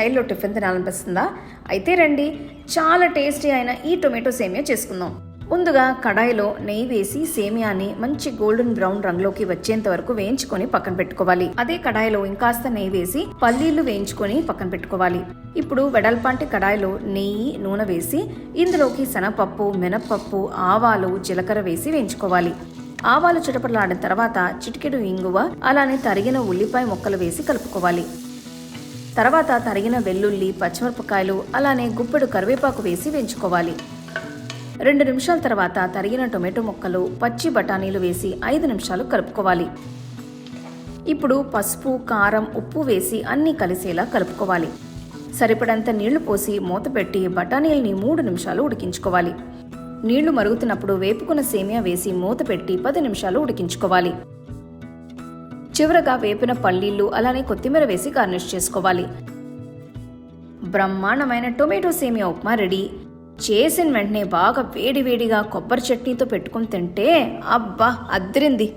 స్టైల్లో టిఫిన్ తినాలనిపిస్తుందా? అయితే రండి, చాలా టేస్టీ అయిన ఈ టొమాటో సేమియా చేసుకుందాం. ముందుగా కడాయిలో నెయ్యి వేసి సేమియాని మంచి గోల్డెన్ బ్రౌన్ రంగులోకి వచ్చేంత వరకు వేయించుకొని పక్కన పెట్టుకోవాలి. అదే కడాయిలో ఇంకాస్త నెయ్యి వేసి పల్లీలు వేయించుకొని పక్కన పెట్టుకోవాలి. ఇప్పుడు వెడల్పాంటి కడాయిలో నెయ్యి, నూనె వేసి ఇందులోకి శనగపప్పు, మినప్పప్పు, ఆవాలు, జీలకర్ర వేసి వేయించుకోవాలి. ఆవాలు చిటపటలాడిన తర్వాత చిటికెడు ఇంగువ, అలానే తరిగిన ఉల్లిపాయ ముక్కలు వేసి కలుపుకోవాలి. తర్వాత తరిగిన వెల్లుల్లి, పచ్చిమిరపకాయలు, అలానే గుప్పెడు కరివేపాకు వేసి వేయించుకోవాలి. 2 నిమిషాల తర్వాత తరిగిన టొమాటో ముక్కలు, పచ్చి బఠానీలు వేసి 5 నిమిషాలు కలుపుకోవాలి. ఇప్పుడు పసుపు, కారం, ఉప్పు వేసి అన్నీ కలిసేలా కలుపుకోవాలి. సరిపడంత నీళ్లు పోసి మూత పెట్టి బఠానీల్ని 3 నిమిషాలు ఉడికించుకోవాలి. నీళ్లు మరుగుతున్నప్పుడు వేపుకున్న సేమియా వేసి మూత పెట్టి 10 నిమిషాలు ఉడికించుకోవాలి. చివరగా వేపిన పల్లీలు, అలానే కొత్తిమీర వేసి గార్నిష్ చేసుకోవాలి. బ్రహ్మాండమైన టొమాటో సేమియా ఉప్మా రెడీ. చేసిన వెంటనే బాగా వేడివేడిగా కొబ్బరి చట్నీతో పెట్టుకుని తింటే అబ్బా అద్దిరింది.